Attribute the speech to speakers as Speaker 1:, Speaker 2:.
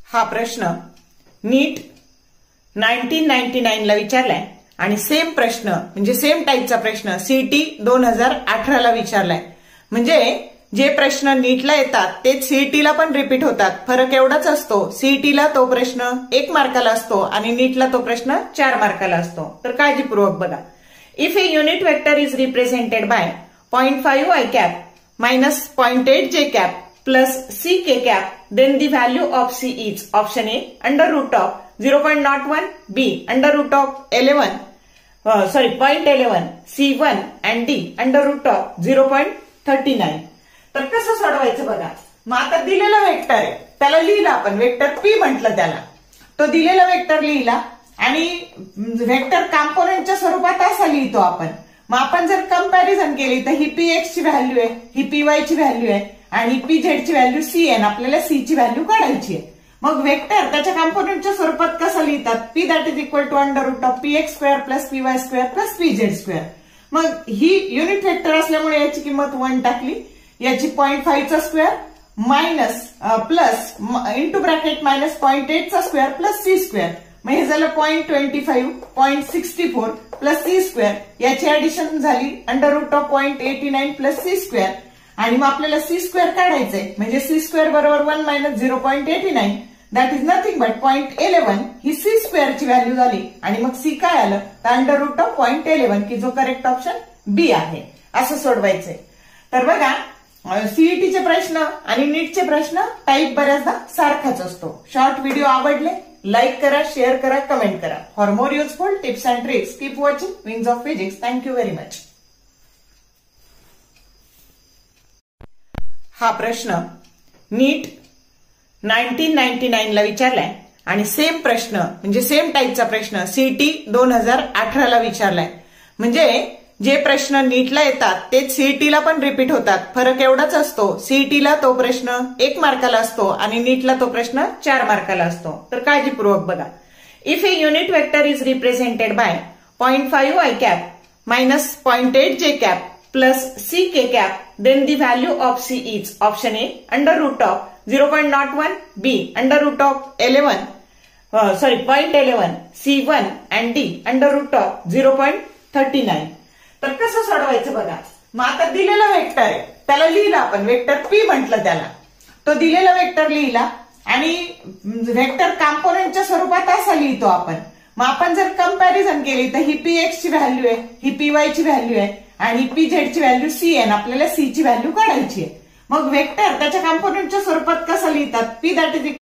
Speaker 1: हा प्रश्न नीट 1999 ला विचारलाय आणि सेम प्रश्न म्हणजे सेम टाईपचा प्रश्न सीईटी 2018 ला विचारलाय। म्हणजे जे प्रश्न नीटला येतात तेच सीईटीला पण रिपीट होतात, फरक एवढाच असतो, सीईटीला तो प्रश्न 1 मार्काला असतो आणि नीटला तो प्रश्न 4 मार्काला असतो। तर काळजीपूर्वक बघा। If A unit vector is represented by 0.5 i cap minus 0.8 j cap plus c k cap, then the value of c is option A under root of 0.01, B under root of 0.11, C1 and D under root of 0.39। तर कसं सोडवायचं बघा। मग आता दिलेला vector आहे त्याला लिहिला आपण, वेक्टर P म्हटलं त्याला, तो दिलेला वेक्टर लिहिला आणि वेक्टर कॉम्पोनंटच्या स्वरूपात असा लिहितो आपण। मग आपण जर कंपॅरिझन केली तर ही px ची व्हॅल्यू आहे, ही py ची व्हॅल्यू आहे आणि pz ची व्हॅल्यू c आहे, आपल्याला c ची व्हॅल्यू काढायची आहे। मग वेक्टर त्याच्या कॉम्पोनंटच्या स्वरूपात कसं लिहितात, p that is equal to under root of px square plus py square plus pz square। मग ही युनिट वेक्टर असल्यामुळे याची किंमत 1 टाकली, याची 0.5 चा square minus plus into bracket minus 0.8 चा स्क्वेअर प्लस c स्क्वेअर, मग हे झालं 0.25 0.64 प्लस c स्क्वेअर, याची ऍडिशन झाली under root of 0.89 plus c square आणि मग आपल्याला c स्क्वेअर काढायचंय, म्हणजे c स्क्वेअर बरोबर 1 minus 0.89 that is nothing but 0.11 ही c स्क्वेअरची व्हॅल्यू झाली आणि मग c काय आलं तर अंडर रूट ऑफ 0.11 की जो करेक्ट ऑप्शन बी आहे। असं सोडवायचंय। तर बघा सीईटीचे प्रश्न आणि नीटचे प्रश्न टाईप बऱ्याचदा सारखाच असतो। शॉर्ट व्हिडिओ आवडले लाईक करा, शेअर करा, कमेंट करा। For more useful tips and tricks keep watching wings of physics. Thank you very much. हा प्रश्न नीट 1999 ला विचारलाय आणि सेम प्रश्न म्हणजे सेम टाईपचा प्रश्न सीईटी 2018 ला विचारलाय। म्हणजे जे प्रश्न नीटला येतात तेच सीईटीला पण रिपीट होतात, फरक एवढाच असतो, सीईटीला तो प्रश्न 1 मार्काला असतो आणि नीटला तो प्रश्न 4 मार्काला असतो। तर काळजीपूर्वक बघा। If A unit vector is represented by 0.5 i cap minus 0.8 j cap plus c k cap, then the value of c is option A under root of 0.01, B under root of 0.11, C1 and D under root of 0.39। तर कसं सोडवायचं बघा। मग आता दिलेला vector आहे त्याला लिहिला आपण, वेक्टर P म्हटलं त्याला, तो दिलेला वेक्टर लिहिला आणि वेक्टर कॉम्पोनंटच्या स्वरूपात असा लिहितो आपण। मग आपण जर कंपॅरिझन केली तर ही px ची व्हॅल्यू आहे, ही py ची व्हॅल्यू आहे आणि pz ची व्हॅल्यू c आहे, आपल्याला c ची व्हॅल्यू काढायची आहे। मग वेक्टर त्याच्या कॉम्पोनंटच्या स्वरूपात कसं लिहितात, p that is